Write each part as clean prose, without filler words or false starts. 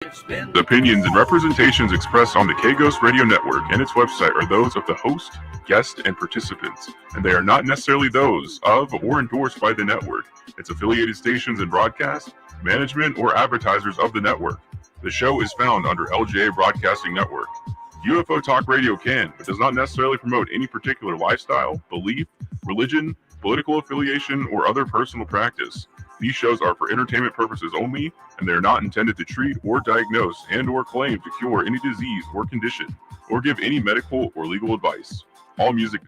The opinions and representations expressed on the K-Ghost Radio Network and its website are those of the host, guest, and participants, and they are not necessarily those of or endorsed by the network, its affiliated stations and broadcast, management, or advertisers of the network. The show is found under LJA Broadcasting Network. UFO Talk Radio can, but does not necessarily promote any particular lifestyle, belief, religion, political affiliation, or other personal practice. These shows are for entertainment purposes only, and they are not intended to treat or diagnose and/or claim to cure any disease or condition, or give any medical or legal advice. All music.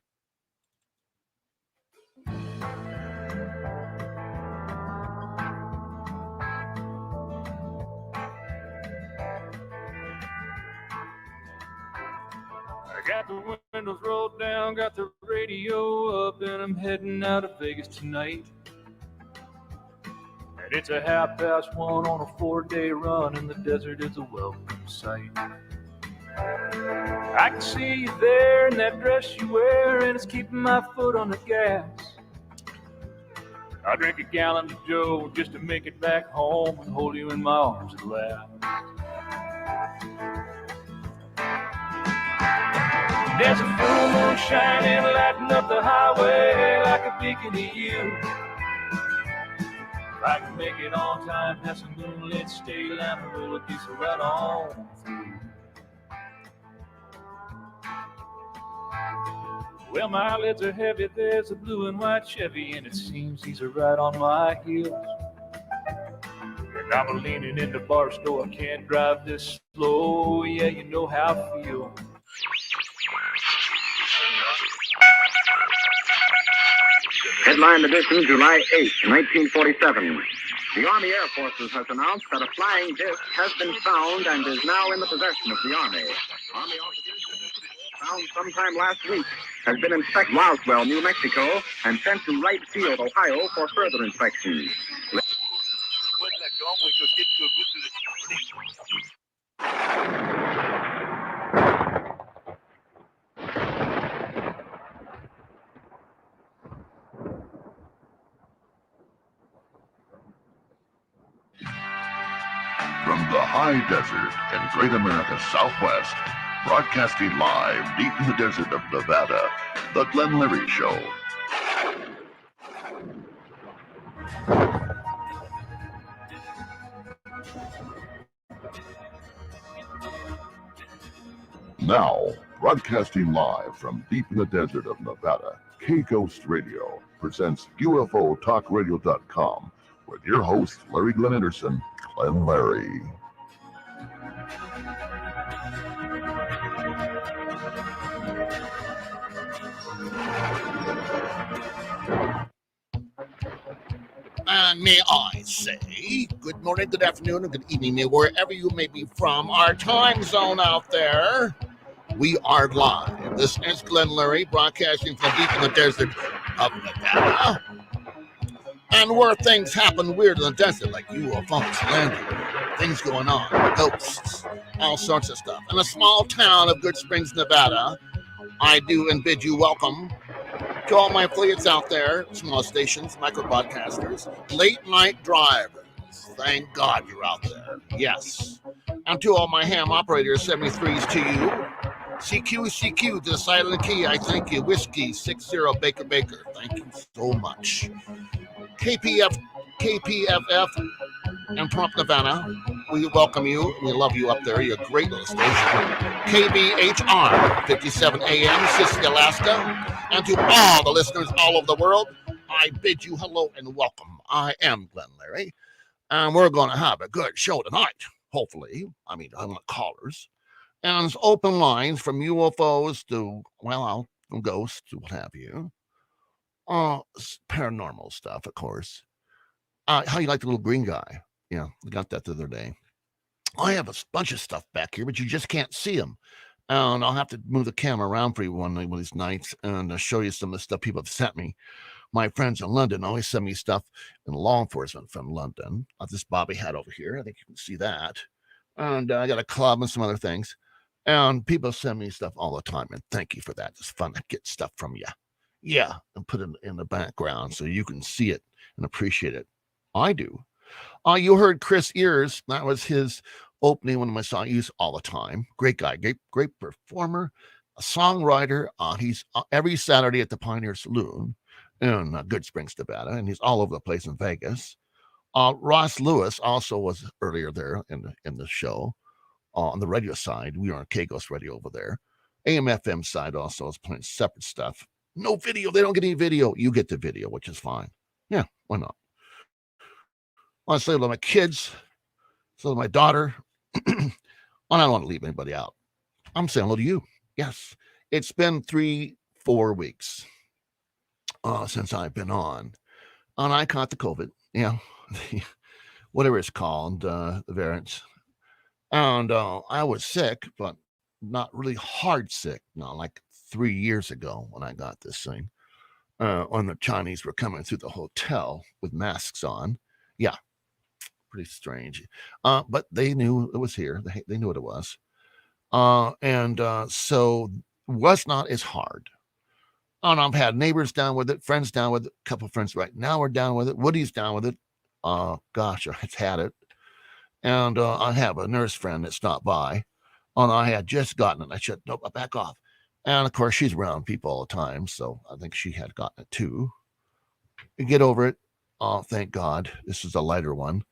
I got the windows rolled down, got the radio up, and I'm heading out of Vegas tonight. And it's a 1:30 on a 4-day run, and the desert is a welcome sight. I can see you there in that dress you wear, and it's keeping my foot on the gas. I drink a gallon of Joe just to make it back home and hold you in my arms at last. There's a full moon shining, lighting up the highway like a beacon to you. If I can make it on time, have some moonlit stay, and roll a diesel right on through. Well, my lids are heavy, there's a blue and white Chevy, and it seems he's right on my heels. And I'm leaning in the bar store, I can't drive this slow, yeah, you know how I feel. Headline edition, July 8, 1947. The Army Air Forces has announced that a flying disc has been found and is now in the possession of the Army. Army officers found sometime last week has been inspected in Roswell, New Mexico, and sent to Wright Field, Ohio, for further inspection. From the high desert in Great America's Southwest, broadcasting live deep in the desert of Nevada, The Glenn Leary Show. Now, broadcasting live from deep in the desert of Nevada, K-Ghost Radio presents UFOTalkRadio.com with your host, Larry Glenn Anderson, Glenn Larry. May I say good morning, good afternoon, and good evening, wherever you may be from our time zone out there. We are live. This is Glenn Larry, broadcasting from deep in the desert of Nevada. And where things happen weird in the desert, like UFOs, landing, things going on, ghosts, all sorts of stuff. In a small town of Good Springs, Nevada, I do and bid you welcome to all my affiliates out there, small stations, micro broadcasters, late night drivers. Thank God you're out there. Yes. And to all my ham operators, 73s to you. CQ to the silent key, I thank you. Whiskey 60 Baker, thank you so much. KPFF in Trump, Nevada, we welcome you. We love you up there. You're a great little station. KBHR 57 AM, Sicily, Alaska. And to all the listeners all over the world, I bid you hello and welcome. I am Glenn Larry, and we're going to have a good show tonight, hopefully. I want callers. And it's open lines from UFOs to, ghosts to what have you. Paranormal stuff, of course. How you like the little green guy? Yeah, we got that the other day. I have a bunch of stuff back here, but you just can't see them. And I'll have to move the camera around for you one of these nights and show you some of the stuff people have sent me. My friends in London always send me stuff in law enforcement from London. This Bobby hat over here. I think you can see that. And I got a club and some other things. And people send me stuff all the time. And thank you for that. It's fun to get stuff from you. Yeah, and put it in the background so you can see it and appreciate it. I do. You heard Chris Ears. That was his opening one of my songs. He's all the time. Great guy, great performer, a songwriter. He's every Saturday at the Pioneer Saloon in Good Springs, Nevada, and he's all over the place in Vegas. Ross Lewis also was earlier there in the show. On the radio side, we are on K-Ghost Radio over there. AM/FM side also is playing separate stuff. No video. They don't get any video. You get the video, which is fine. Yeah, why not? I want to say hello to my kids, so my daughter. I don't want to leave anybody out. I'm saying hello to you. Yes, it's been 3-4 weeks since I've been on, and I caught the COVID. Yeah, whatever it's called, the variants. And I was sick, but not really hard sick. Not like 3 years ago when I got this thing. When the Chinese were coming through the hotel with masks on. Yeah, pretty strange. But they knew it was here. They knew what it was. So was not as hard. And I've had neighbors down with it, friends down with it, a couple of friends right now are down with it. Woody's down with it. Gosh, I've had it. And I have a nurse friend that stopped by, and I had just gotten it. I said, nope, back off. And of course, she's around people all the time, so I think she had gotten it too. You get over it. Thank God. This is a lighter one.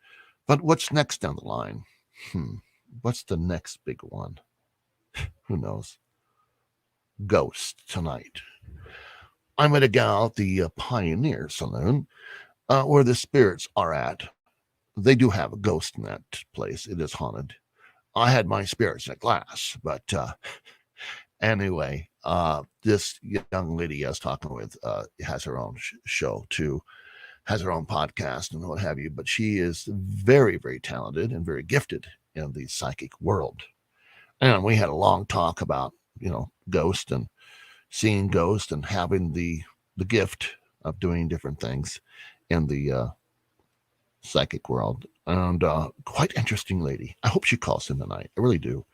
But what's next down the line? What's the next big one? Who knows? Ghost tonight. I'm at a gal at the Pioneer Saloon where the spirits are at. They do have a ghost in that place. It is haunted. I had my spirits in a glass, but anyway, this young lady I was talking with has her own show too, has her own podcast and what have you, but she is very, very talented and very gifted in the psychic world. And we had a long talk about, ghost and seeing ghosts and having the gift of doing different things in the psychic world. And quite interesting lady. I hope she calls in tonight. I really do.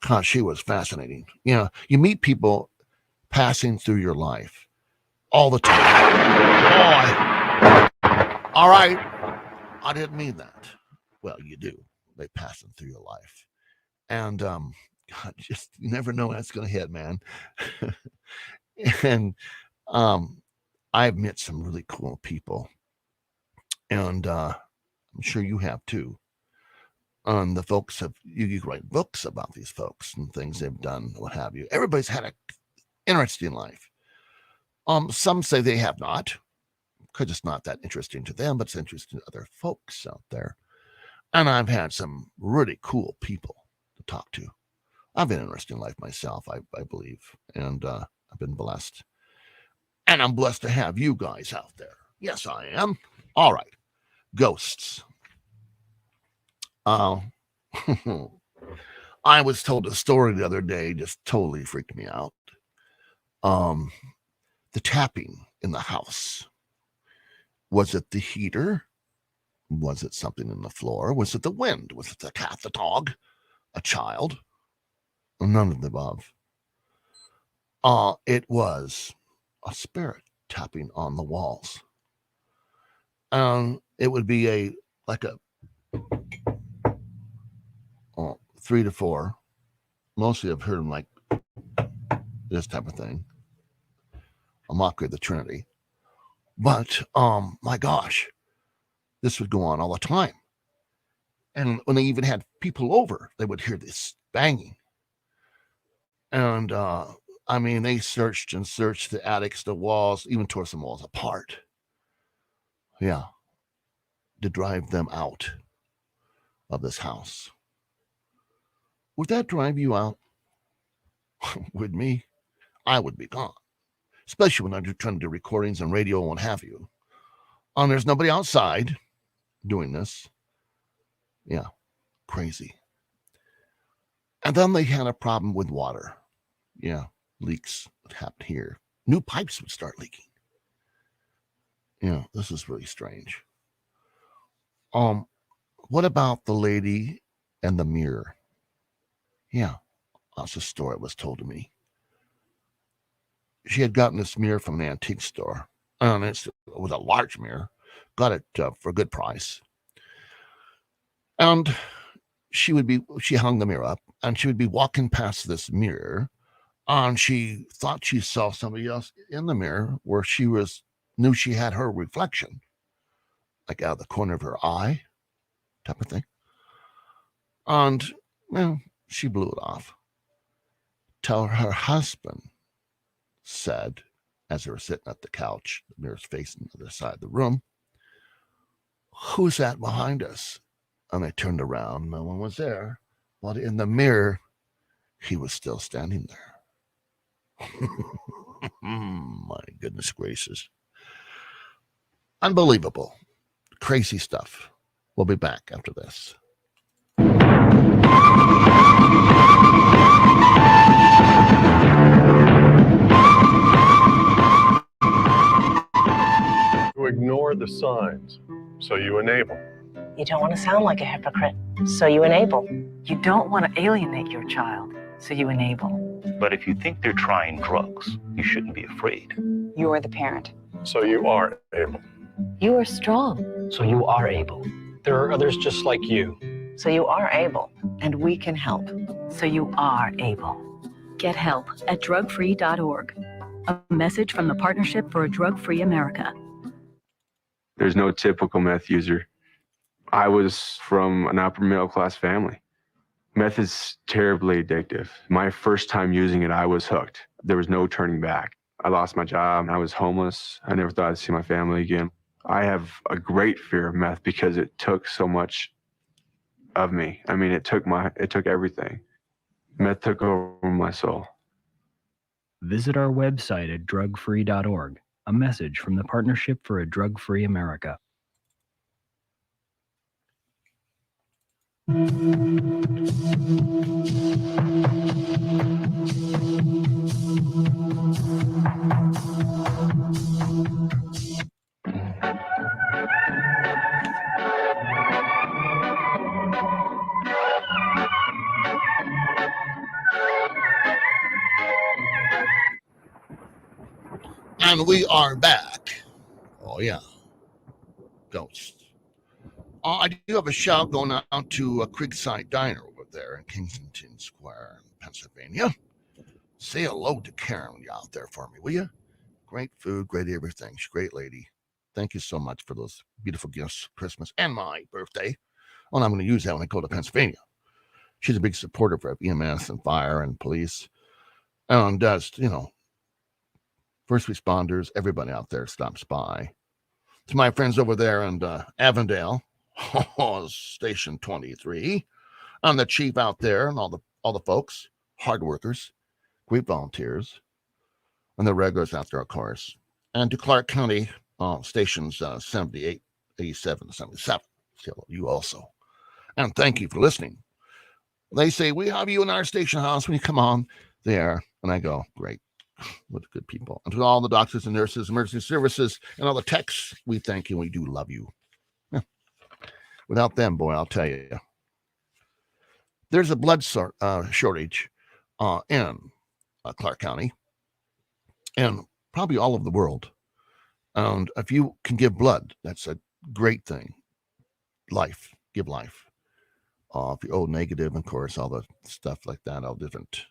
God, she was fascinating. You meet people passing through your life all the time. All right. I didn't mean that. Well, you do. They pass them through your life. And God, just you never know when it's going to hit, man. And I've met some really cool people. And I'm sure you have too. The folks you write books about these folks and things they've done, what have you. Everybody's had an interesting life. Some say they have not, because it's not that interesting to them, but it's interesting to other folks out there. And I've had some really cool people to talk to. I've had an interesting life myself, I believe, and I've been blessed. And I'm blessed to have you guys out there. Yes, I am. All right. Ghosts. I was told a story the other day, just totally freaked me out. The tapping in the house. Was it the heater? Was it something in the floor? Was it the wind? Was it the cat, the dog, a child? None of the above. It was a spirit tapping on the walls. It would be like a 3 to 4. Mostly I've heard them like this type of thing. A mockery of the Trinity. But my gosh, this would go on all the time. And when they even had people over, they would hear this banging. And they searched and searched the attics, the walls, even tore some walls apart. Yeah. To drive them out of this house. Would that drive you out? With me, I would be gone. Especially when I'm trying to do recordings and radio and what have you. There's nobody outside doing this. Yeah, crazy. And then they had a problem with water. Yeah, leaks would happen here. New pipes would start leaking. Yeah, this is really strange. What about the lady and the mirror? Yeah, that's a story that was told to me. She had gotten this mirror from an antique store. And it was a large mirror. Got it for a good price. And she hung the mirror up, and she would be walking past this mirror, and she thought she saw somebody else in the mirror where knew she had her reflection, like out of the corner of her eye, type of thing. And, well, she blew it off. Till her husband said, as they were sitting at the couch, the mirror's facing the other side of the room, "Who's that behind us?" And they turned around. No one was there. But in the mirror, he was still standing there. My goodness gracious. Unbelievable. Crazy stuff. We'll be back after this. You ignore the signs, so you enable. You don't want to sound like a hypocrite, so you enable. You don't want to alienate your child, so you enable. But if you think they're trying drugs, you shouldn't be afraid. You are the parent. So you are able. You are strong. So you are able. There are others just like you. So you are able. And we can help, so you are able. Get help at drugfree.org. A message from the Partnership for a Drug-Free America. There's no typical meth user. I was from an upper middle class family. Meth is terribly addictive. My first time using it, I was hooked. There was no turning back. I lost my job. I was homeless. I never thought I'd see my family again. I have a great fear of meth because it took so much of me. I mean, it took everything. Meth took over my soul. Visit our website at drugfree.org. A message from the Partnership for a Drug-Free America. And we are back. Oh, yeah. Ghosts. I do have a shout going out to a Creekside Diner over there in Kensington Square, Pennsylvania. Say hello to Karen out there for me, will you? Great food, great everything. She's a great lady. Thank you so much for those beautiful gifts, Christmas and my birthday. Well, I'm going to use that when I go to Pennsylvania. She's a big supporter for EMS and fire and police. And does, first responders, everybody out there stops by. To my friends over there in Avondale, Station 23, and the chief out there, and all the folks, hard workers, great volunteers, and the regulars out there, of course. And to Clark County, stations 78, 87, 77. So you also. And thank you for listening. They say, we have you in our station house when you come on there. And I go, great. With good people. And to all the doctors and nurses, emergency services, and all the techs, we thank you. We do love you. Yeah. Without them, boy, I'll tell you. There's a blood shortage in Clark County and probably all over the world. And if you can give blood, that's a great thing. Life. Give life. If you're O negative, of course, all the stuff like that, all different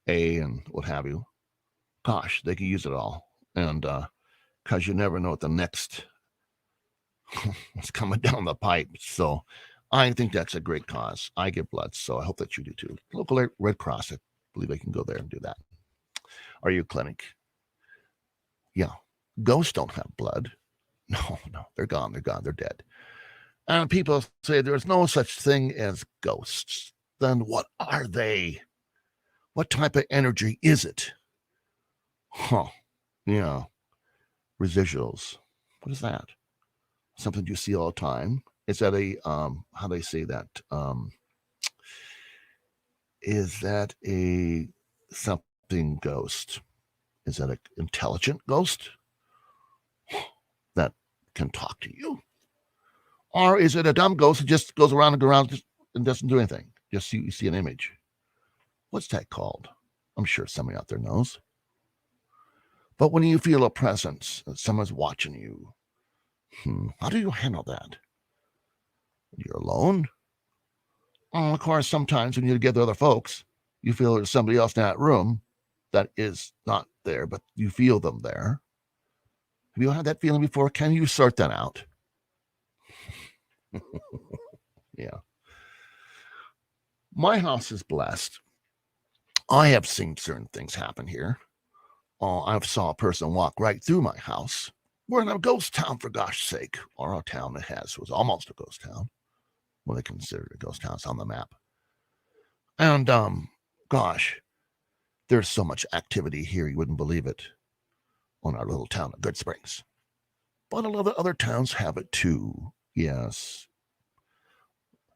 A and what have you. Gosh, they can use it all. And because you never know what the next what's coming down the pipe. So I think that's a great cause. I give blood, so I hope that you do too. Local Red Cross, I believe they can go there and do that. Are you a clinic? Yeah. Ghosts don't have blood. No, they're gone. They're dead. And people say there's no such thing as ghosts. Then what are they? What type of energy is it? Yeah. Residuals. What is that? Something you see all the time. Is that a, how do they say that? Is that a something ghost? Is that an intelligent ghost that can talk to you? Or is it a dumb ghost that just goes around and doesn't do anything? Just you see an image. What's that called? I'm sure somebody out there knows. But when you feel a presence, someone's watching you, how do you handle that? You're alone? Of course, sometimes when you get the other folks, you feel there's somebody else in that room that is not there, but you feel them there. Have you had that feeling before? Can you sort that out? Yeah. My house is blessed. I have seen certain things happen here. I've saw a person walk right through my house. We're in a ghost town, for gosh sake. Or a town that was almost a ghost town. Well, they consider it a ghost town. It's on the map. And, gosh, there's so much activity here, you wouldn't believe it, on our little town of Good Springs. But a lot of other towns have it too. Yes.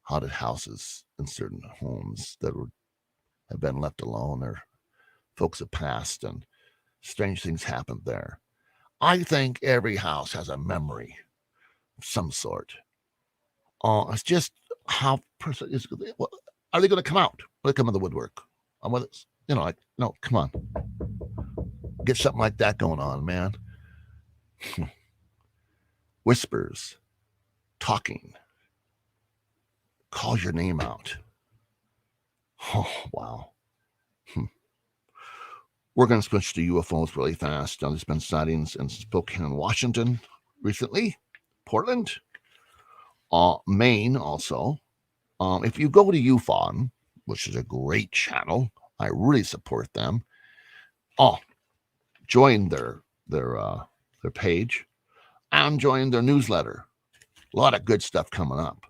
Haunted houses in certain homes that have been left alone, or folks have passed, and strange things happened there. I think every house has a memory of some sort. It's just how person is. Are they going to come out? Will they come in the woodwork? No, come on. Get something like that going on, man. Whispers, talking, calls your name out. Oh, wow. We're going to switch to UFOs really fast. There's been sightings in Spokane, Washington recently, Portland, Maine also. If you go to UFON, which is a great channel, I really support them. Join their page and join their newsletter. A lot of good stuff coming up.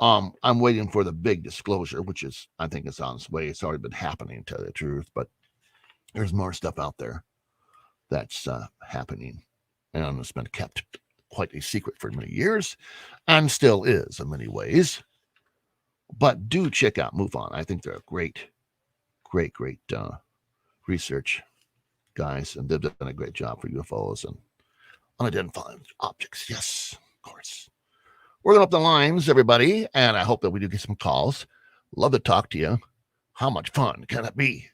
I'm waiting for the big disclosure, which I think is on its way. It's already been happening, to tell the truth, but there's more stuff out there that's happening, and it's been kept quite a secret for many years, and still is in many ways. But do check out MoveOn. I think they're a great research guys, and they've done a great job for UFOs and unidentified objects. Yes, of course. We're going to open the lines, everybody, and I hope that we do get some calls. Love to talk to you. How much fun can it be?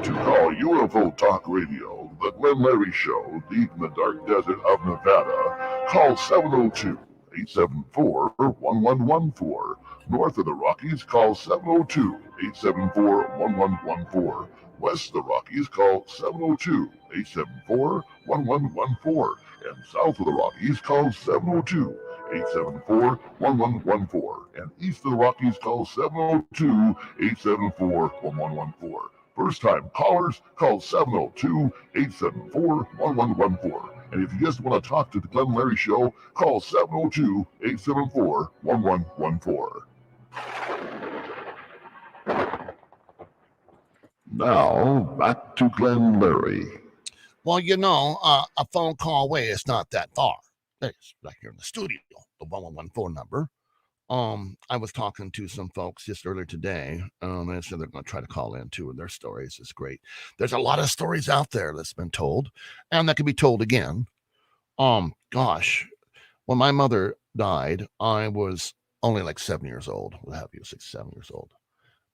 To call UFO Talk Radio, the Glenn Larry Show, deep in the dark desert of Nevada, call 702-874-1114. North of the Rockies, call 702-874-1114. West of the Rockies, call 702-874-1114. And south of the Rockies, call 702-874-1114. And east of the Rockies, call 702-874-1114. First-time callers, call 702-874-1114. And if you just want to talk to the Glenn Larry Show, call 702-874-1114. Now, back to Glenn Larry. Well, a phone call away is not that far. It's right here in the studio, the 1114 number. I was talking to some folks just earlier today, and they said they're going to try to call in too, and their stories is great. There's a lot of stories out there that's been told, and that can be told again. Gosh, when my mother died, I was only like 7 years old. What have you, 6, 7 years old,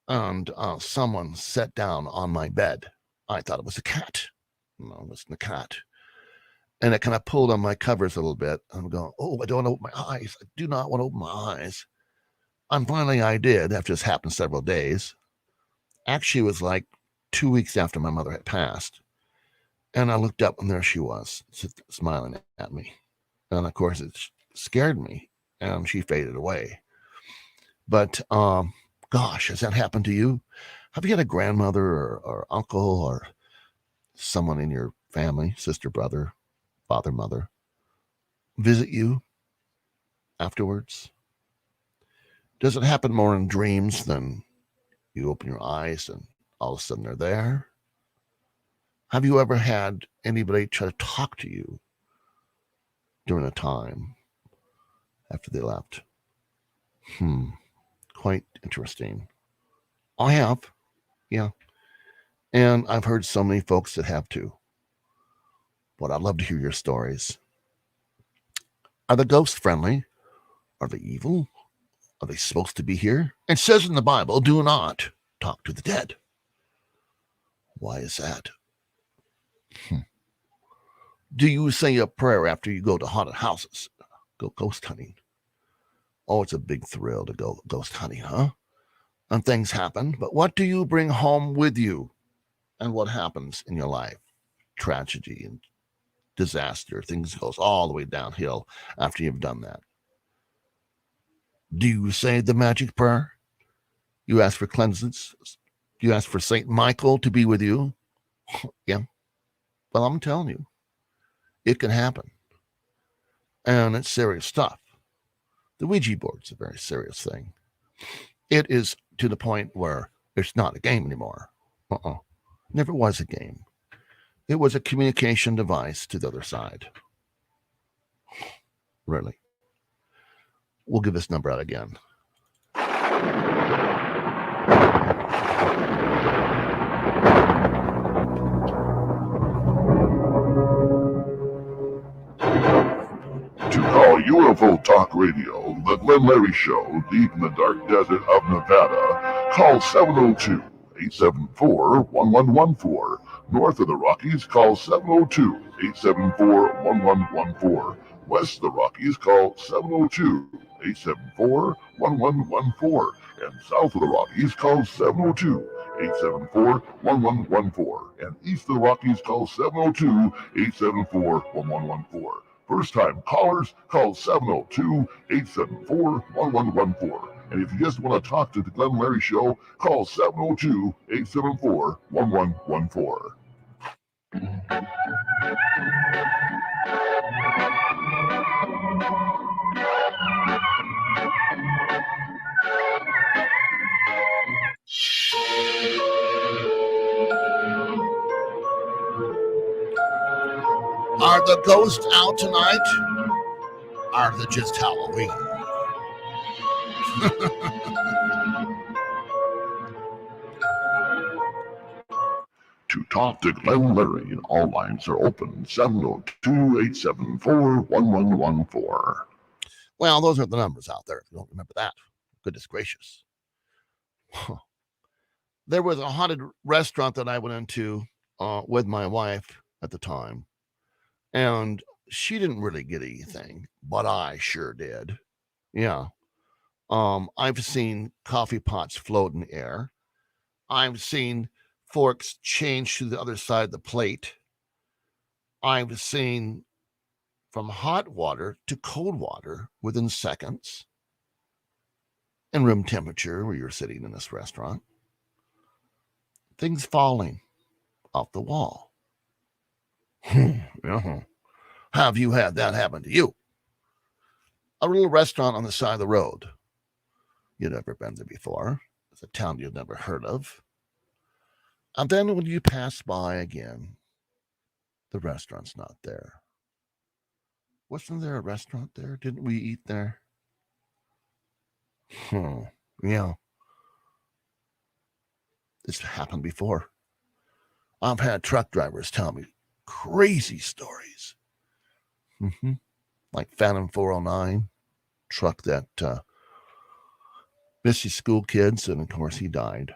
and someone sat down on my bed. I thought it was a cat. No, it wasn't a cat. And it kind of pulled on my covers a little bit. I'm going, oh, I don't want to open my eyes. I do not want to open my eyes. And finally I did, after this happened several days. Actually, it was like 2 weeks after my mother had passed. And I looked up, and there she was, smiling at me. And of course, it scared me, and she faded away. But, gosh, has that happened to you? Have you had a grandmother or uncle or someone in your family, sister, brother, father, mother, visit you afterwards? Does it happen more in dreams than you open your eyes and all of a sudden they're there? Have you ever had anybody try to talk to you during a time after they left? Quite interesting. I have, yeah. And I've heard so many folks that have too. But I'd love to hear your stories. Are the ghosts friendly? Are they evil? Are they supposed to be here? It says in the Bible, do not talk to the dead. Why is that? Do you say a prayer after you go to haunted houses? Go ghost hunting? Oh, it's a big thrill to go ghost hunting, huh? And things happen, but what do you bring home with you? And what happens in your life? Tragedy and disaster. Things goes all the way downhill after you've done that. Do you say the magic prayer? You ask for cleansance? Do you ask for Saint Michael to be with you? Yeah. Well, I'm telling you, it can happen. And it's serious stuff. The Ouija board's a very serious thing. It is to the point where it's not a game anymore. Never was a game. It was a communication device to the other side. Really. We'll give this number out again. To call UFO Talk Radio, the Glenn Larry Show, deep in the dark desert of Nevada, call 702-874-1114. North of the Rockies, call 702-874-1114. West of the Rockies, call 702-874-1114. And south of the Rockies, call 702-874-1114. And east of the Rockies, call 702-874-1114. First-time callers, call 702-874-1114. And if you just want to talk to the Glenn Larry Show, call 702-874-1114. Are the ghosts out tonight? Are they just Halloween? To talk to Glenn Larry, all lines are open. 702-874-1114. Well, those are the numbers out there, if you don't remember that. Goodness gracious. There was a haunted restaurant that I went into with my wife at the time. And she didn't really get anything, but I sure did. Yeah. I've seen coffee pots float in the air. I've seen forks change to the other side of the plate. I've seen from hot water to cold water within seconds in room temperature where you're sitting in this restaurant. Things falling off the wall. Have you had that happen to you? A little restaurant on the side of the road. You've never been there before. It's a town you've never heard of. And then when you pass by again, the restaurant's not there. Wasn't there a restaurant there? Didn't we eat there? Yeah. This happened before. I've had truck drivers tell me crazy stories. Like Phantom 409, truck that missed his school kids, and of course he died.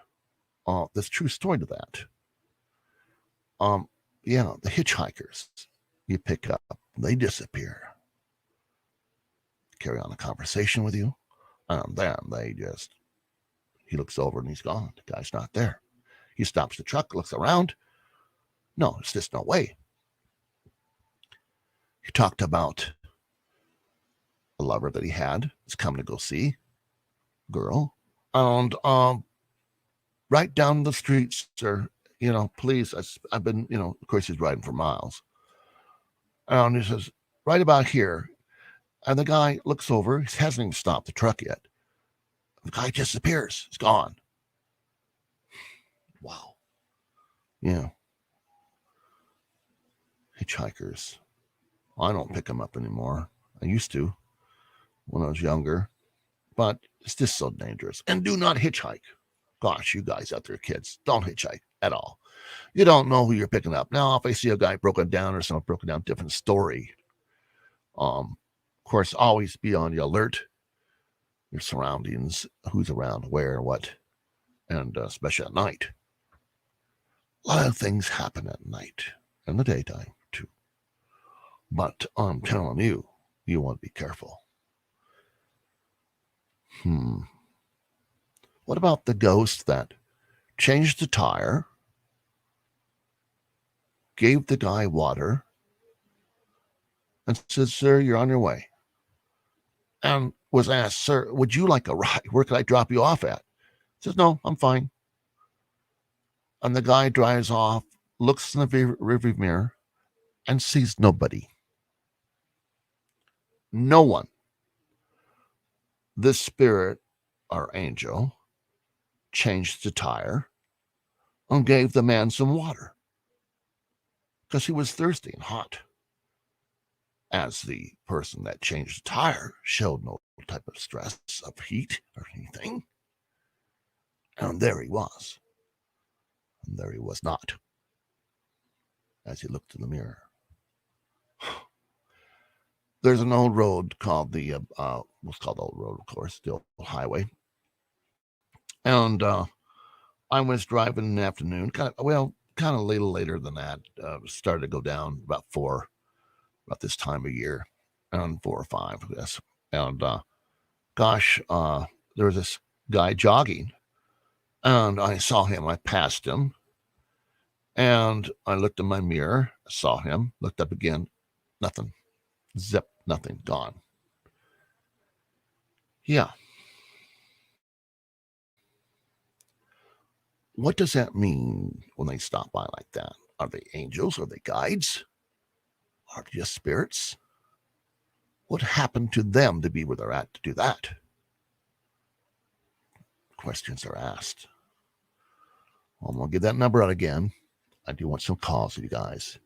There's a true story to that. The hitchhikers you pick up, they disappear. Carry on a conversation with you, and then he looks over and he's gone. The guy's not there. He stops the truck, looks around. No, it's just no way. He talked about a lover that he had. He's coming to go see girl. And right down the street, sir, please, I've been, of course he's riding for miles. And he says, right about here. And the guy looks over. He hasn't even stopped the truck yet. The guy disappears. He's gone. Wow. Yeah. Hitchhikers. I don't pick them up anymore. I used to when I was younger. But it's just so dangerous. And do not hitchhike. Gosh, you guys out there, kids, don't hitchhike at all. You don't know who you're picking up. Now, if I see a guy broken down or someone broken down, different story. course, always be on the alert. Your surroundings, who's around, where, what, and especially at night. A lot of things happen at night and the daytime too. But I'm telling you, you want to be careful. What about the ghost that changed the tire, gave the guy water, and said, "Sir, you're on your way." And was asked, "Sir, would you like a ride? Where could I drop you off at?" Says, "No, I'm fine." And the guy drives off, looks in the rearview mirror, and sees nobody. No one. This spirit, our angel, changed the tire and gave the man some water because he was thirsty and hot. As the person that changed the tire showed no type of stress of heat or anything. And there he was. And there he was not. As he looked in the mirror. There's an old road called the, what's called Old Road, of course, the old highway. And I was driving in the afternoon, kind of a little later than that. Started to go down about this time of year, around 4 or 5, I guess. And there was this guy jogging, and I saw him. I passed him, and I looked in my mirror, saw him, looked up again, nothing, zip, nothing, gone. Yeah. What does that mean when they stop by like that? Are they angels? Are they guides? Are they just spirits? What happened to them to be where they're at to do that? Questions are asked. Well, I'm going to give that number out again. I do want some calls with you guys.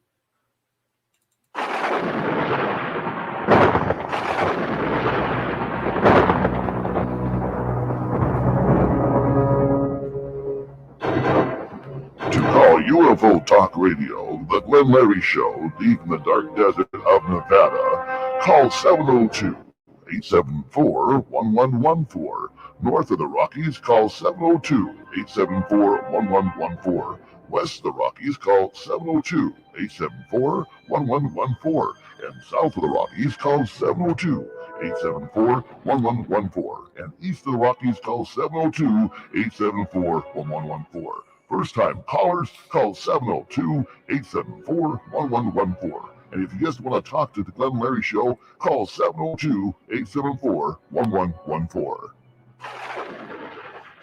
To call UFO Talk Radio, the Glenn Larry Show, deep in the dark desert of Nevada, call 702-874-1114. North of the Rockies, call 702-874-1114. West of the Rockies, call 702-874-1114. And south of the Rockies, call 702-874-1114. And east of the Rockies, call 702-874-1114. First-time callers, call 702-874-1114. And if you just want to talk to the Glenn Larry Show, call 702-874-1114.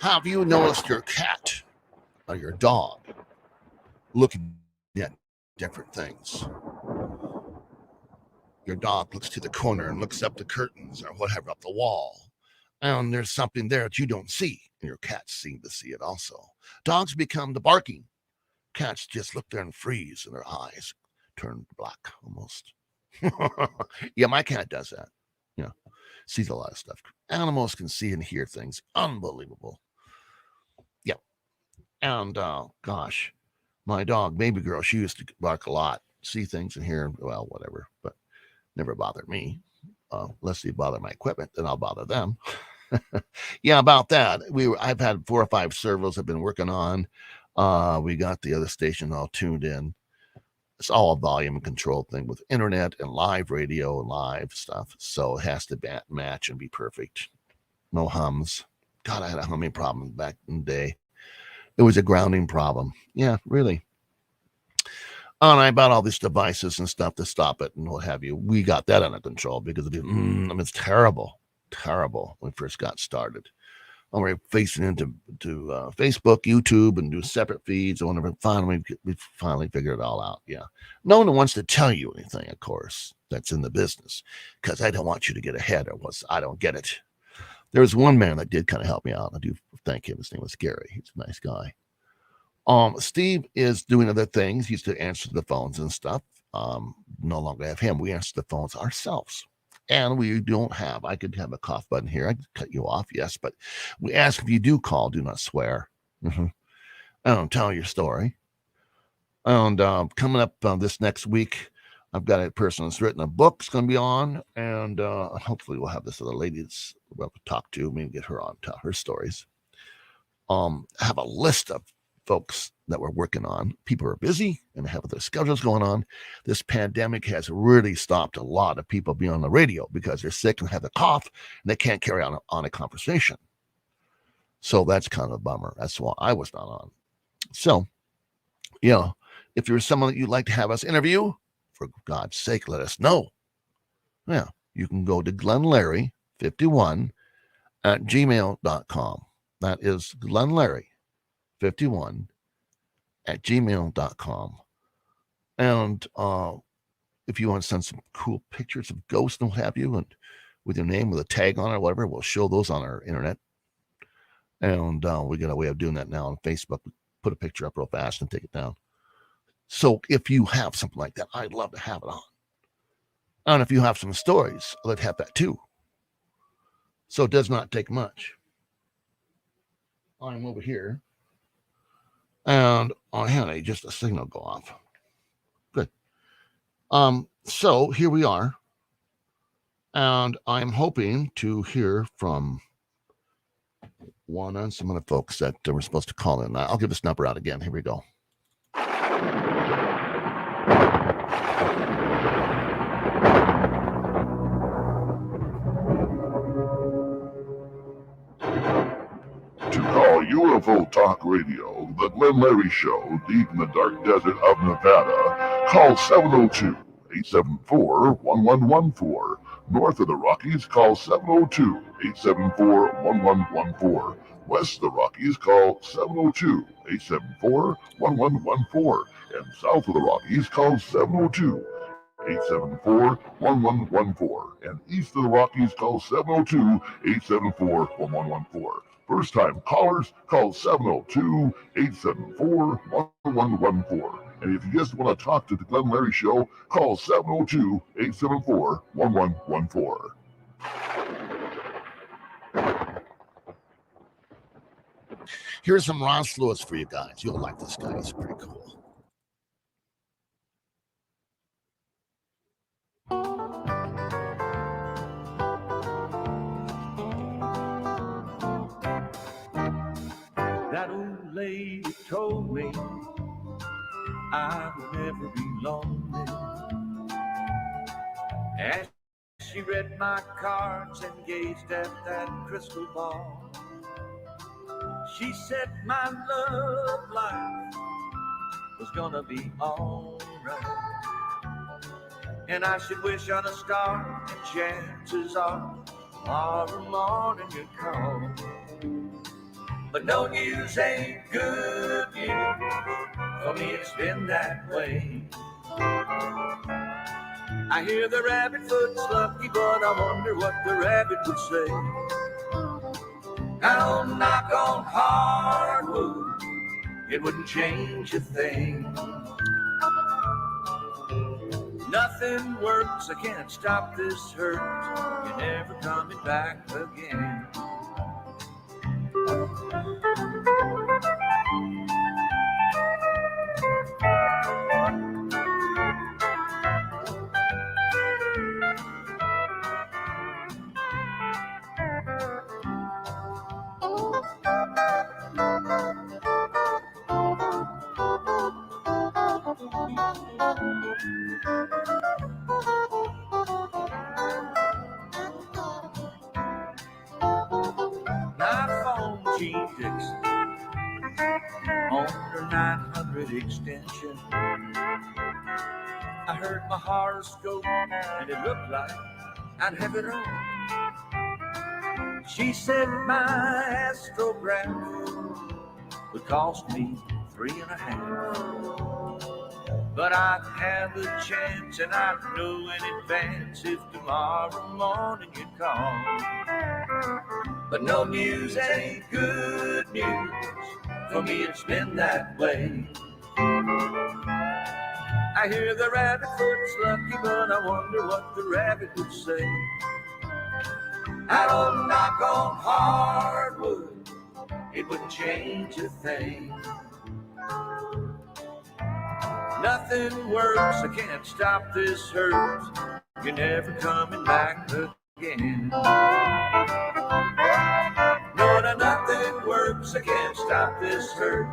Have you noticed your cat or your dog looking at different things? Your dog looks to the corner and looks up the curtains or whatever, up the wall. And there's something there that you don't see. And your cats seem to see it also. Dogs become the barking. Cats just look there and freeze, and their eyes turn black almost. Yeah, my cat does that. Yeah, sees a lot of stuff. Animals can see and hear things. Unbelievable. Yeah. And, gosh, my dog, Baby Girl, she used to bark a lot. See things and hear, well, whatever. But never bothered me. Unless they bother my equipment, then I'll bother them. Yeah, about that. I've had 4 or 5 servos I've been working on. We got the other station all tuned in. It's all a volume control thing with internet and live radio and live stuff. So it has to match and be perfect. No hums. God, I had a humming problem back in the day. It was a grounding problem. Yeah, really. And I bought all these devices and stuff to stop it and what have you. We got that under control because it's terrible. Terrible when we first got started. And we're facing into Facebook, YouTube, and do separate feeds. And whenever we finally figured it all out. Yeah. No one wants to tell you anything, of course, that's in the business, because I don't want you to get ahead or I don't get it. There was one man that did kind of help me out. I do thank him. His name was Gary. He's a nice guy. Steve is doing other things. He used to answer the phones and stuff. No longer have him. We answer the phones ourselves. And we don't have, I could have a cough button here. I could cut you off, yes. But we ask if you do call, do not swear. Tell your story. And coming up this next week, I've got a person that's written a book that's going to be on, and hopefully we'll have this other lady that's we'll talk to, maybe get her on, tell her stories. I have a list of folks that we're working on. People are busy and have their schedules going on. This pandemic has really stopped a lot of people being on the radio because they're sick and have a cough and they can't carry on a conversation. So that's kind of a bummer. That's why I was not on. So, if you're someone that you'd like to have us interview, for God's sake, let us know. Yeah, you can go to glenlarry51 at gmail.com. That is glenlarry51 at gmail.com. And if you want to send some cool pictures of ghosts and what have you, and with your name with a tag on it or whatever, we'll show those on our internet. And we got a way of doing that now on Facebook. We put a picture up real fast and take it down. So if you have something like that, I'd love to have it on. And if you have some stories, let's have that too. So it does not take much. I'm over here. And I had just a signal go off. Good. So here we are. And I'm hoping to hear from Juana and some other folks that were supposed to call in. I'll give this number out again. Here we go. To call UFO Talk Radio, the Glenn Larry Show, deep in the dark desert of Nevada, call 702-874-1114. North of the Rockies, call 702-874-1114. West of the Rockies, call 702-874-1114. And south of the Rockies, call 702-874-1114. And east of the Rockies, call 702-874-1114. First time callers, call 702-874-1114. And if you just want to talk to the Glenn Larry Show, call 702-874-1114. Here's some Ross Lewis for you guys. You'll like this guy. He's pretty cool. That old lady told me I would never be lonely. As she read my cards and gazed at that crystal ball, she said my love life was gonna be alright, and I should wish on a star, and chances are tomorrow morning you'd call. But no news ain't good news. For me it's been that way. I hear the rabbit foot's lucky, but I wonder what the rabbit would say. I don't knock on hardwood, it wouldn't change a thing. Nothing works, I can't stop this hurt. You're never coming back again. On her 900 extension, I heard my horoscope and it looked like I'd have it on. She said my astrograph would cost me 3.5, but I'd have a chance, and I'd know in advance if tomorrow morning you'd call. But no news ain't good news. For me it's been that way. I hear the rabbit foot's lucky, but I wonder what the rabbit would say. I don't knock on hardwood, it wouldn't change a thing. Nothing works, I can't stop this hurt. You're never coming back again. No, nothing works, I can't stop this hurt.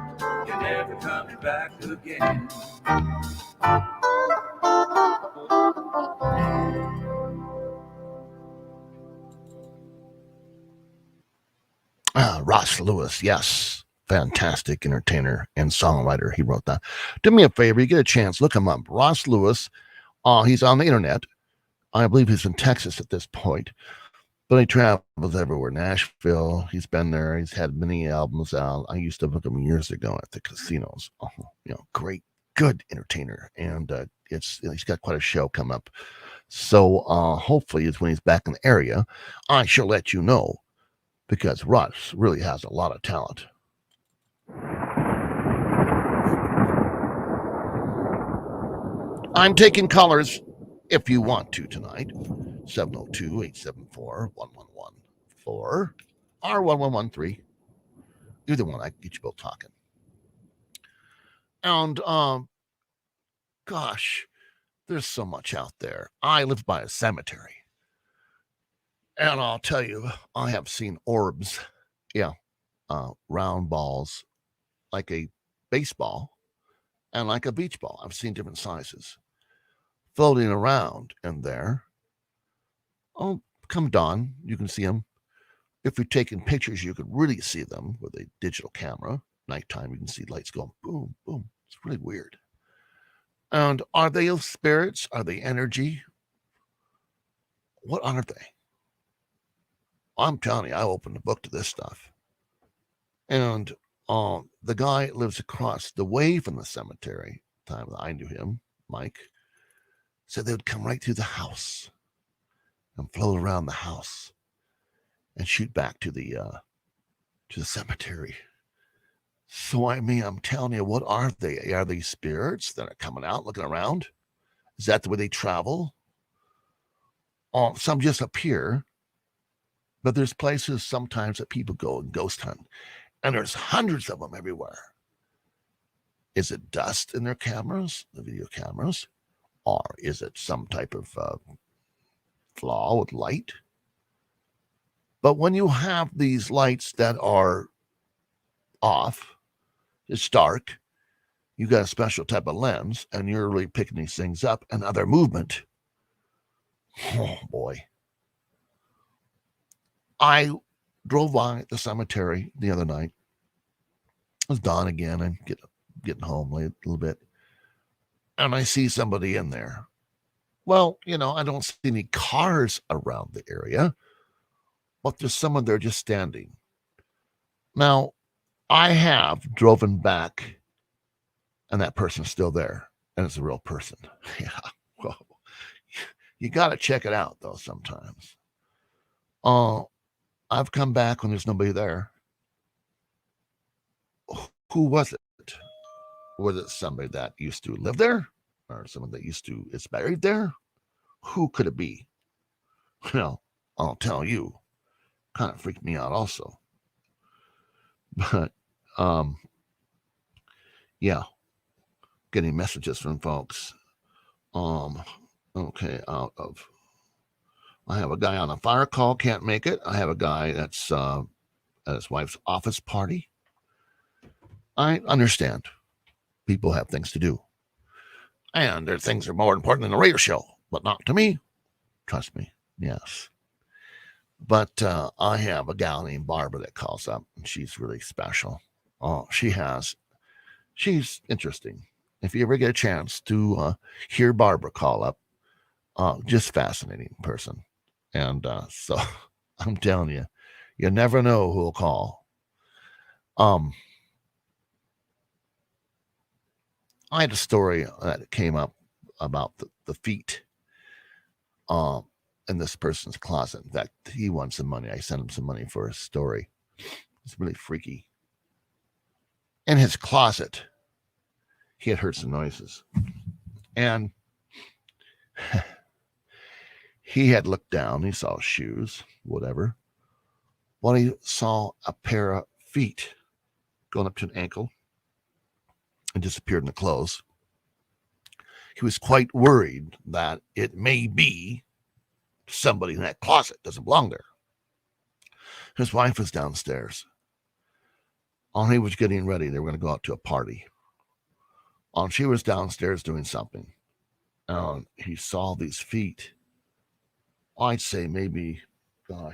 You're never coming back again. Ross Lewis, yes. Fantastic entertainer and songwriter. He wrote that. Do me a favor, you get a chance, look him up. Ross Lewis, he's on the internet. I believe he's in Texas at this point. But he travels everywhere. Nashville, he's been there. He's had many albums out. I used to book him years ago at the casinos. Great, good entertainer. And he's got quite a show come up. So hopefully it's when he's back in the area, I shall let you know. Because Russ really has a lot of talent. I'm taking callers if you want to tonight. 702-874-1114 or 1113. Either one, I can get you both talking. And, gosh, there's so much out there. I live by a cemetery. And I'll tell you, I have seen orbs, round balls, like a baseball and like a beach ball. I've seen different sizes floating around in there. Oh, come dawn, you can see them. If you're taking pictures, you could really see them with a digital camera. Nighttime, you can see lights going boom, boom. It's really weird. And are they spirits? Are they energy? What are they? I'm telling you, I opened the book to this stuff. And the guy lives across the way from the cemetery. The time that I knew him, Mike, said they would come right through the house and float around the house and shoot back to the cemetery. So I'm telling you, what are they? Are they spirits that are coming out, looking around? Is that the way they travel? Some just appear. But there's places sometimes that people go and ghost hunt, and there's hundreds of them everywhere. Is it dust in their cameras, the video cameras, or is it some type of flaw with light? But when you have these lights that are off, it's dark, you got a special type of lens, and you're really picking these things up, and other movement. Oh, boy. I drove by the cemetery the other night. It was dawn again. I'm getting home late a little bit. And I see somebody in there. Well, I don't see any cars around the area, but there's someone there just standing. Now, I have driven back, and that person's still there, and it's a real person. Yeah, well, you got to check it out, though, sometimes. I've come back when there's nobody there. Who was it? Was it somebody that used to live there? Or someone that is buried there? Who could it be? Well, I'll tell you. Kind of freaked me out also. But, getting messages from folks. Okay, I have a guy on a fire call, can't make it. I have a guy that's at his wife's office party. I understand. People have things to do. And their things are more important than the radio show, but not to me. Trust me, yes. But I have a gal named Barbara that calls up, and she's really special. She's interesting. If you ever get a chance to hear Barbara call up, just fascinating person. And so I'm telling you, you never know who will call. I had a story that came up about the feet in this person's closet. In fact, he wants some money. I sent him some money for a story. It's really freaky. In his closet, he had heard some noises. And he had looked down. He saw shoes, whatever. Well, he saw a pair of feet going up to an ankle and disappeared in the clothes. He was quite worried that it may be somebody in that closet. Doesn't belong there. His wife was downstairs. He was getting ready. They were going to go out to a party. She was downstairs doing something. He saw these feet. I'd say maybe, I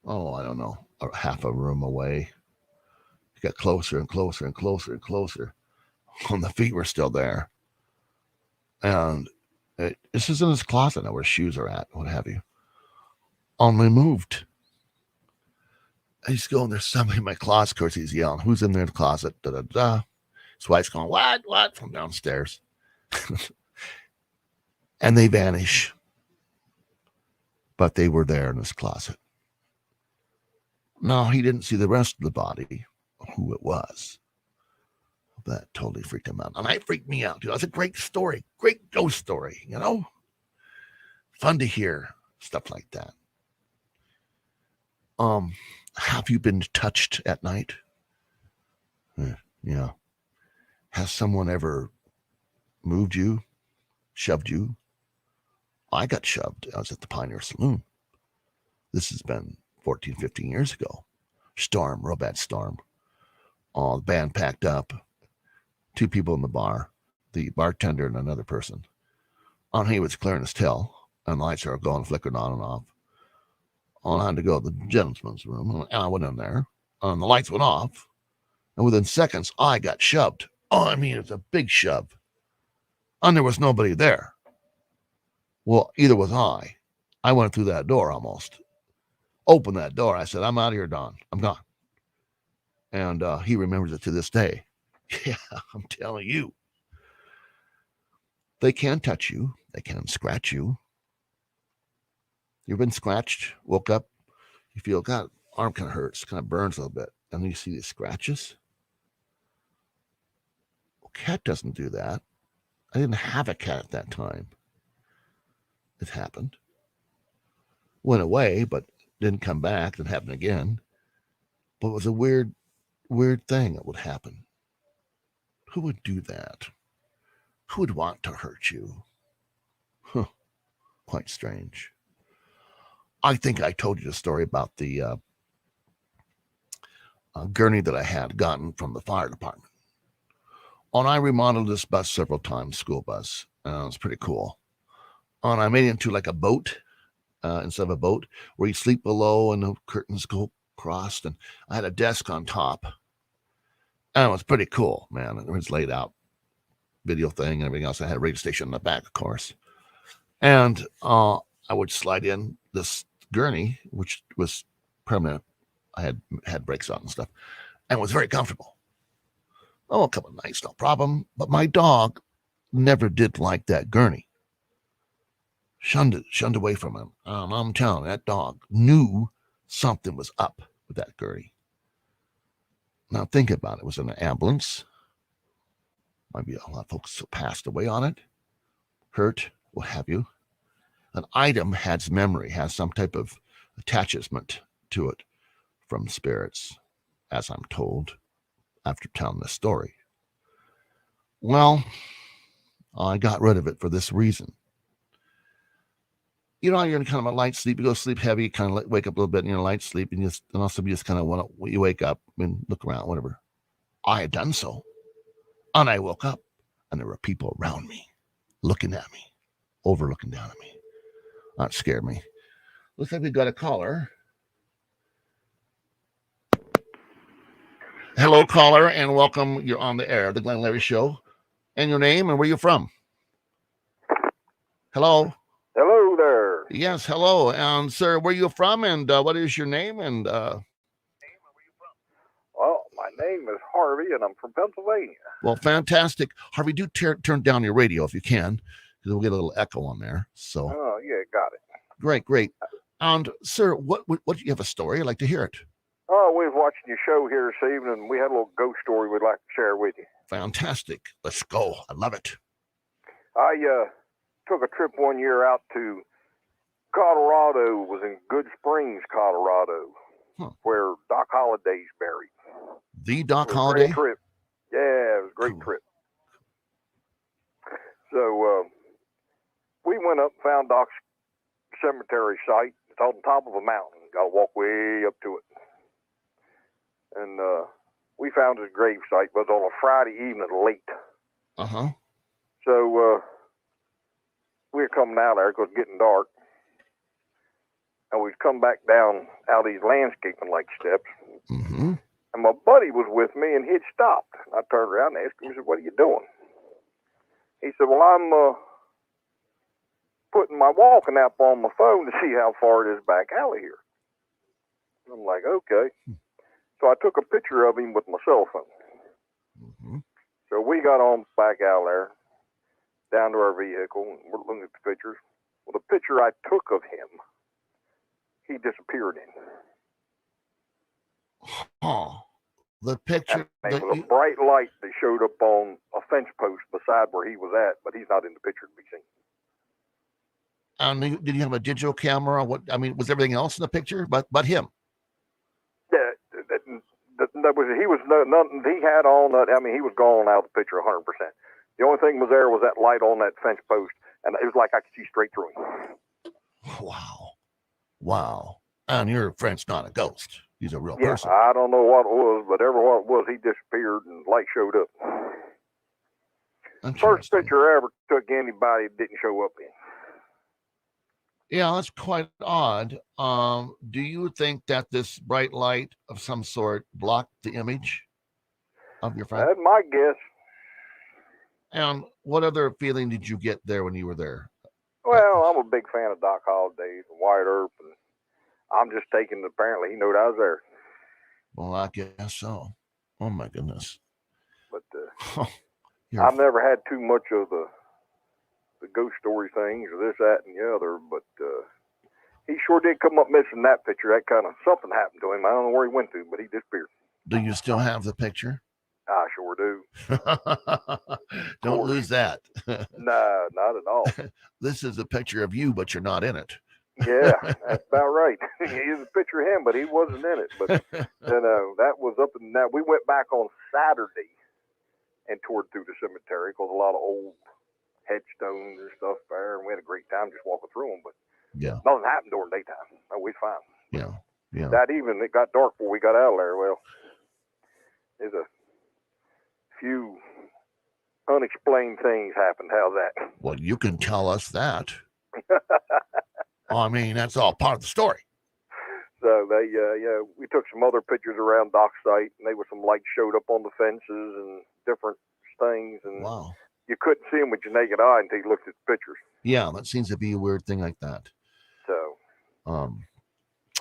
don't know, half a room away. He got closer and closer and closer and closer. And the feet were still there. And this is in his closet now where his shoes are at, what have you. Only moved. He's going, there's somebody in my closet. Of course, he's yelling, who's in there in the closet? Da, da, da. His wife's going, what? From downstairs. And they vanish. But they were there in his closet. No, he didn't see the rest of the body, who it was. That totally freaked him out. And that freaked me out, too. That's a great story. Great ghost story, you know? Fun to hear stuff like that. Have you been touched at night? Yeah. Has someone ever moved you, shoved you? I got shoved. I was at the Pioneer Saloon. This has been 14, 15 years ago. Storm, real bad storm. The band packed up. 2 people in the bar, the bartender and another person. He was clearing his tail, and the lights are going, flickering on and off. I had to go to the gentleman's room, and I went in there, and the lights went off, and within seconds, I got shoved. It's a big shove. And there was nobody there. Well, either was I. I went through that door almost. Opened that door. I said, I'm out of here, Don. I'm gone. And he remembers it to this day. Yeah, I'm telling you. They can touch you. They can scratch you. You've been scratched, woke up, you feel, God, arm kind of hurts, kind of burns a little bit. And then you see these scratches. Well, cat doesn't do that. I didn't have a cat at that time. It happened. Went away, but didn't come back. Didn't happen again. But it was a weird thing that would happen. Who would do that? Who would want to hurt you? Quite strange. I think I told you the story about the gurney that I had gotten from the fire department. I remodeled this bus several times, school bus. It was pretty cool. I made it into like a boat instead of a boat where you sleep below and the curtains go across. And I had a desk on top. And it was pretty cool, man. It was laid out video thing and everything else. I had a radio station in the back, of course. And I would slide in this gurney, which was permanent. I had brakes on and stuff, and was very comfortable. A couple of nights, no problem. But my dog never did like that gurney. Shunned away from him. I'm telling you, that dog knew something was up with that gurney. Now think about it. It was an ambulance. Might be a lot of folks passed away on it, hurt, what have you. An item has memory, has some type of attachment to it from spirits, as I'm told after telling this story. Well, I got rid of it for this reason. You're in kind of a light sleep. You go to sleep heavy, kind of wake up a little bit in your light sleep, and also you just kind of want to, you wake up and look around, whatever. I had done so. And I woke up, and there were people around me, looking at me, looking down at me. That scared me. Looks like we've got a caller. Hello, caller, and welcome. You're on the air, the Glenn Larry Show. And your name and where you're from? Hello? Hello there. Yes, hello. And, sir, where you from, and what is your name? And Well, my name is Harvey, and I'm from Pennsylvania. Well, fantastic. Harvey, do turn down your radio if you can, because we'll get a little echo on there. So. Oh, yeah, got it. Great. And, sir, what you have a story? I'd like to hear it. Oh, we was watching your show here this evening. We had a little ghost story we'd like to share with you. Fantastic. Let's go. I love it. I took a trip one year out to Colorado. It was in Good Springs, Colorado, where Doc Holliday's buried. The Doc Holliday? Trip. Yeah, it was a great trip. found Doc's cemetery site. It's on top of a mountain. Got to walk way up to it. And we found his grave site. It was on a Friday evening late. Uh-huh. So we were coming out there because it's getting dark. And we'd come back down out these landscaping-like steps. Mm-hmm. And my buddy was with me, and he'd stopped. I turned around and asked him, I said, what are you doing? He said, well, I'm putting my walking app on my phone to see how far it is back alley here. I'm like, okay. So I took a picture of him with my cell phone. Mm-hmm. So we got on back out there, down to our vehicle, and we're looking at the pictures. Well, the picture I took of him, he disappeared in. Oh, the picture. And there was a bright light that showed up on a fence post beside where he was at, but he's not in the picture to be seen. Did you have a digital camera? What? I mean, was everything else in the picture but him? Yeah, he was nothing. He had on that. I mean, he was gone out of the picture 100%. The only thing was there was that light on that fence post, and it was like I could see straight through him. Wow. And your friend's not a ghost. He's a real person. I don't know what it was, but ever what it was, he disappeared and light showed up. First picture I ever took anybody didn't show up in. Yeah, that's quite odd. Do you think that this bright light of some sort blocked the image of your friend? That's my guess. And what other feeling did you get there when you were there? Well, I'm a big fan of Doc Holliday's and Wyatt Earp, and I'm just taking, apparently he knowed I was there. Well, I guess so. Oh, my goodness. But I've never had too much of the ghost story things or this, that, and the other, but he sure did come up missing that picture. That kind of, something happened to him. I don't know where he went to, but he disappeared. Do you still have the picture? I sure do. Don't lose that. No, not at all. This is a picture of you, but you're not in it. Yeah, that's about right. Here's a picture of him, but he wasn't in it. But that was up and that. We went back on Saturday and toured through the cemetery because a lot of old headstones and stuff there, and we had a great time just walking through them. But yeah, nothing happened during daytime. No, we fine. Yeah. That evening it got dark before we got out of there. Well, there's a few unexplained things happened. How's that? Well, you can tell us that. I mean, that's all part of the story. So we took some other pictures around Doc's site, and there was some lights showed up on the fences and different things. And wow, you couldn't see them with your naked eye until you looked at the pictures. Yeah, that seems to be a weird thing like that. So,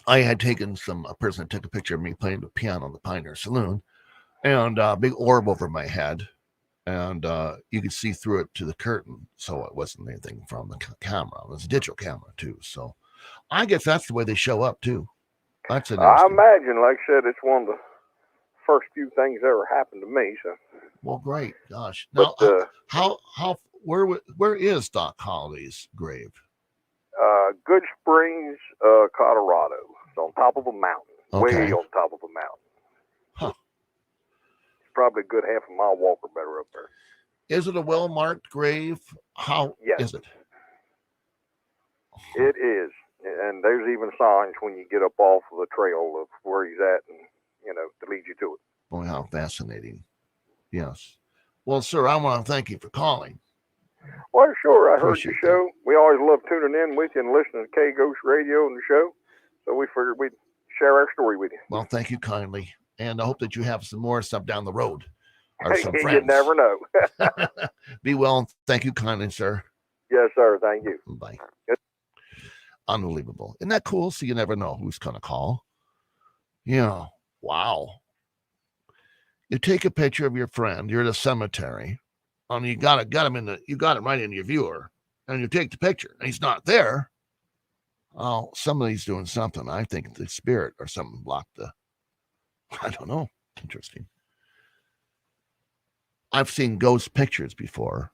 I had taken a person took a picture of me playing the piano in the Pioneer Saloon, and a big orb over my head, and you could see through it to the curtain, so it wasn't anything from the camera. It was a digital camera too, so I guess that's the way they show up too. That's an I imagine, like I said, it's one of the first few things that ever happened to me. So, well, great, gosh. Now, where is Doc Holliday's grave? Good Springs, Colorado. It's on top of a mountain, way on top of a mountain. Huh. It's probably a good half a mile walk or better up there. Is it a well-marked grave? How is it? It is. And there's even signs when you get up off of the trail of where he's at and, to lead you to it. Boy, how fascinating. Yes. Well, sir, I want to thank you for calling. Well, sure. I heard your show. We always love tuning in with you and listening to K-Ghost Radio and the show. So we figured we'd share our story with you. Well, thank you kindly. And I hope that you have some more stuff down the road. Or some friends. You never know. Be well. And thank you kindly, sir. Yes, sir. Thank you. Bye. Good. Unbelievable. Isn't that cool? So you never know who's going to call. Yeah. Wow. You take a picture of your friend. You're at a cemetery. And you got him right in your viewer. And you take the picture. And he's not there. Oh, somebody's doing something. I think the spirit or something blocked I don't know. Interesting. I've seen ghost pictures before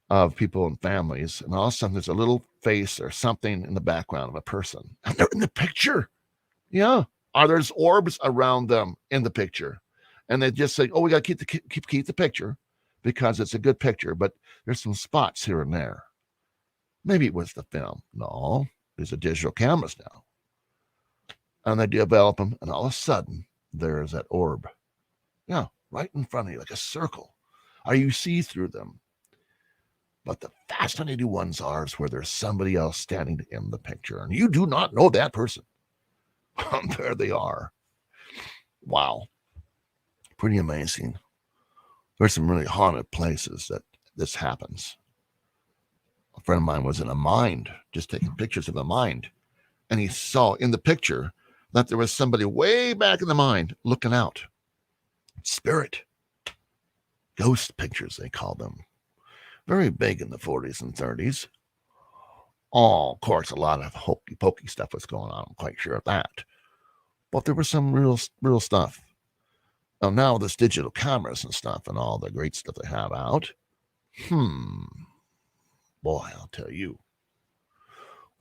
of people and families, and all of a sudden there's a little face or something in the background of a person. And they're in the picture. Yeah. Or there's orbs around them in the picture. And they just say, we got to keep the picture because it's a good picture, but there's some spots here and there. Maybe it was the film. No, these are digital cameras now. And they develop them, and all of a sudden, there's that orb. Yeah, right in front of you, like a circle. Or you see through them. But the fascinating ones are where there's somebody else standing in the picture, and you do not know that person. There they are. Wow. Pretty amazing. There's some really haunted places that this happens. A friend of mine was in a mine, just taking pictures of a mine, and he saw in the picture that there was somebody way back in the mine looking out. Spirit. Ghost pictures, they call them. Very big in the 40s and 30s. Oh, of course, a lot of hokey-pokey stuff was going on. I'm quite sure of that. But there was some real stuff. Now there's digital cameras and stuff and all the great stuff they have out. Boy, I'll tell you.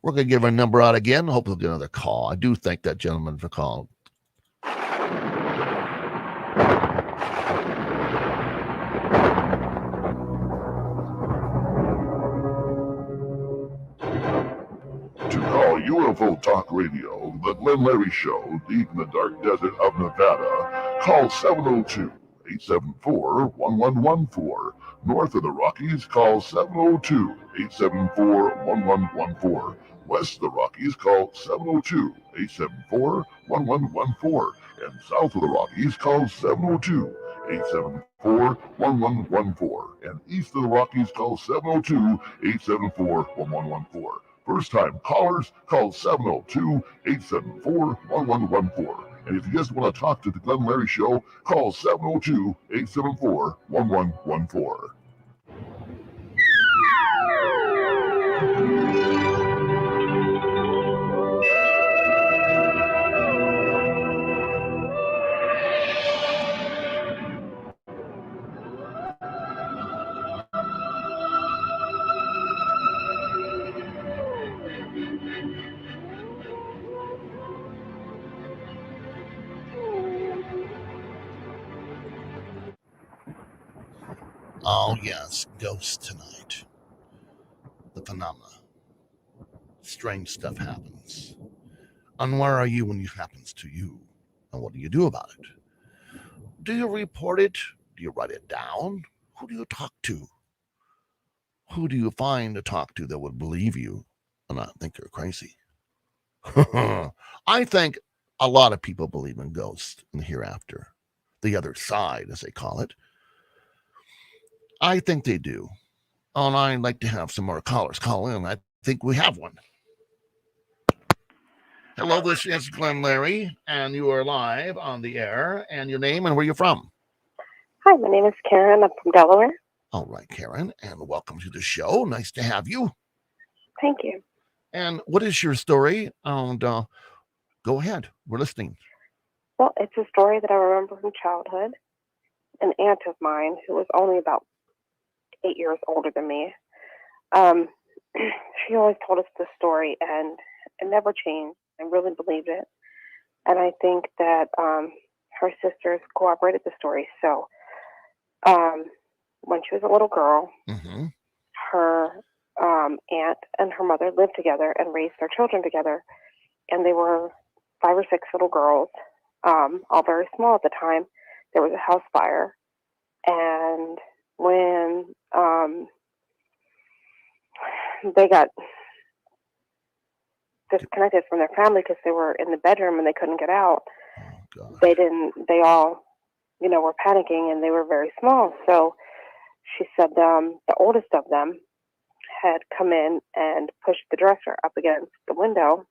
We're going to give our number out again. Hope we'll get another call. I do thank that gentleman for calling. To call UFO Talk Radio, the Glenn Larry Show, deep in the dark desert of Nevada, call 702-874-1114. North of the Rockies, call 702-874-1114. West of the Rockies, call 702-874-1114. And south of the Rockies, call 702-874-1114. And east of the Rockies, call 702-874-1114. First-time callers, call 702-874-1114. And if you just want to talk to the Glenn Larry Show, call 702-874-1114. Oh, yes, ghosts tonight. The phenomena. Strange stuff happens. And where are you when it happens to you? And what do you do about it? Do you report it? Do you write it down? Who do you talk to? Who do you find to talk to that would believe you and not think you're crazy? I think a lot of people believe in ghosts and the hereafter, the other side, as they call it. I think they do. And I'd like to have some more callers call in. I think we have one. Hello, this is Glenn Larry, and you are live on the air. And your name and where you're from? Hi, my name is Karen. I'm from Delaware. All right, Karen, and welcome to the show. Nice to have you. Thank you. And what is your story? And go ahead. We're listening. Well, it's a story that I remember from childhood. An aunt of mine, who was only about 8 years older than me, she always told us this story, and it never changed. I really believed it. And I think that her sisters corroborated the story. So when she was a little girl, her aunt and her mother lived together and raised their children together. And they were 5 or 6 little girls, all very small at the time. There was a house fire. And when they got disconnected from their family because they were in the bedroom and they couldn't get out, they all, were panicking, and they were very small. So she said the oldest of them had come in and pushed the dresser up against the window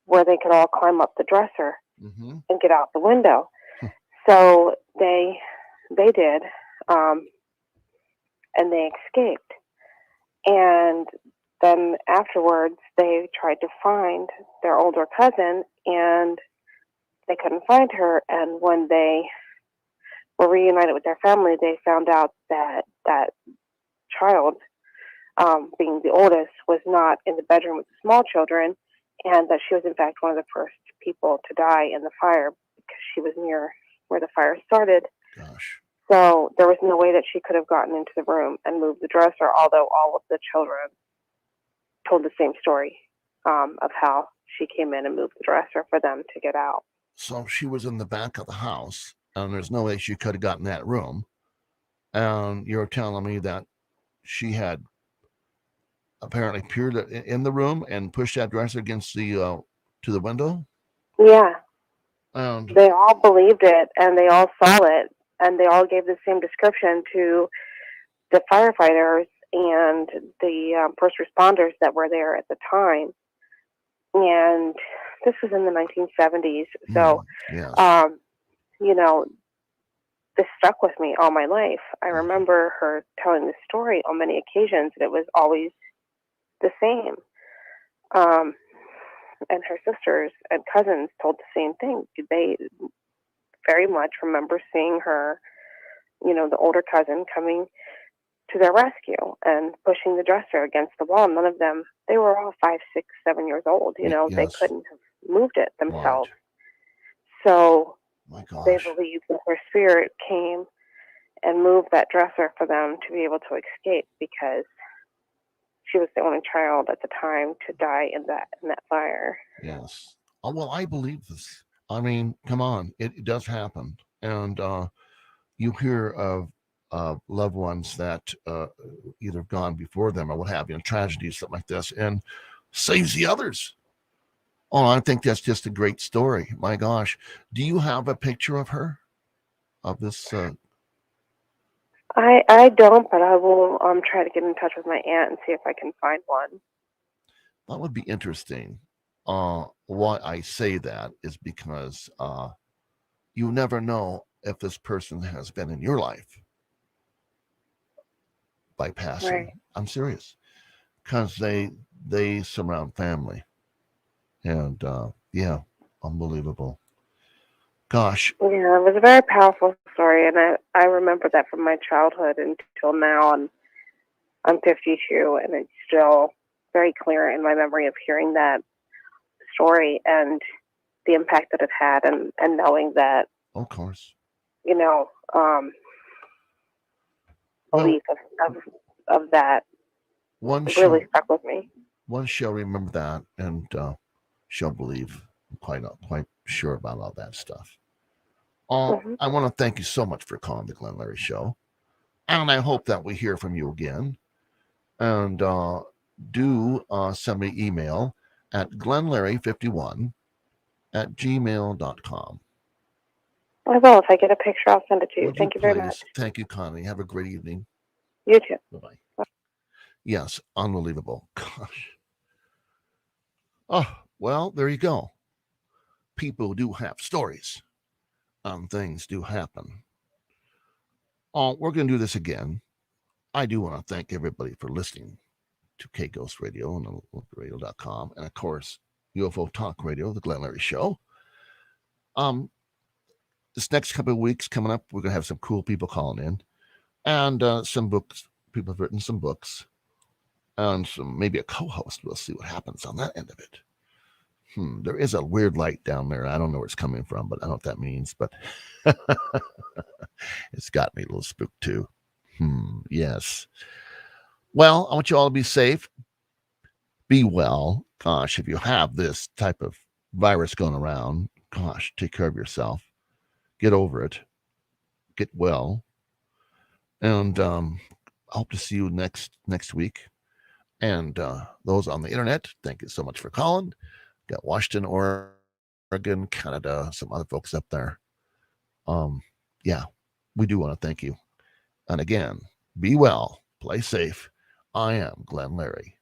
where they could all climb up the dresser and get out the window. So they did, and they escaped. And then afterwards, they tried to find their older cousin, and they couldn't find her. And when they were reunited with their family, they found out that that child, being the oldest, was not in the bedroom with the small children, and that she was, in fact, one of the first people to die in the fire because she was near where the fire started. Gosh. So there was no way that she could have gotten into the room and moved the dresser, although all of the children told the same story of how she came in and moved the dresser for them to get out. So she was in the back of the house, and there's no way she could have gotten that room. And you're telling me that she had apparently peered in the room and pushed that dresser against the to the window? Yeah. And they all believed it, and they all saw it, and they all gave the same description to the firefighters and the first responders that were there at the time. And this was in the 1970s. So, yes. you know, this stuck with me all my life. I remember her telling this story on many occasions, and it was always the same. And her sisters and cousins told the same thing. They very much remember seeing her, you know, the older cousin coming to their rescue and pushing the dresser against the wall. None of them, they were all 5, 6, 7 years old. You know, Yes. they couldn't have moved it themselves. Right. So my gosh. they believe that her spirit came and moved that dresser for them to be able to escape, because she was the only child at the time to die in that fire. Yes. Oh, well, I believe this. I mean, come on, it does happen, and you hear of loved ones that either have gone before them or what have you, tragedies, something like this, and saves the others. Oh, I think that's just a great story. My gosh, do you have a picture of her, of this? I don't, but I will try to get in touch with my aunt and see if I can find one. That would be interesting. Why I say that is because you never know if this person has been in your life by passing. Right. I'm serious, because they surround family, and yeah, unbelievable. Gosh. Yeah, it was a very powerful story, and I remember that from my childhood until now, and I'm 52, and it's still very clear in my memory of hearing that story and the impact that it had, and knowing that, of course, you know, belief of that really stuck with me. One shall remember that, and shall believe. I'm not quite sure about all that stuff. I want to thank you so much for calling the Glenn Larry Show, and I hope that we hear from you again. And do send me email at glennlarry51@gmail.com. I will. If I get a picture, I'll send it to you. Thank you very much. Thank you, Connie. Have a great evening. You too. Bye-bye. Yes, unbelievable. Gosh. Oh, well, there you go. People do have stories, and things do happen. We're going to do this again. I do want to thank everybody for listening to K-Ghost Radio and radio.com, and of course, UFO Talk Radio, the Glenn Larry Show. This next couple of weeks coming up, we're going to have some cool people calling in, and some books. People have written some books, and maybe a co-host. We'll see what happens on that end of it. There is a weird light down there. I don't know where it's coming from, but I don't know what that means. But it's got me a little spooked too. Yes. Well, I want you all to be safe. Be well. Gosh, if you have this type of virus going around, gosh, take care of yourself. Get over it. Get well. And I hope to see you next week. And those on the internet, thank you so much for calling. Got Washington, Oregon, Canada, some other folks up there. Yeah, we do want to thank you. And again, be well, play safe. I am Glenn Larry.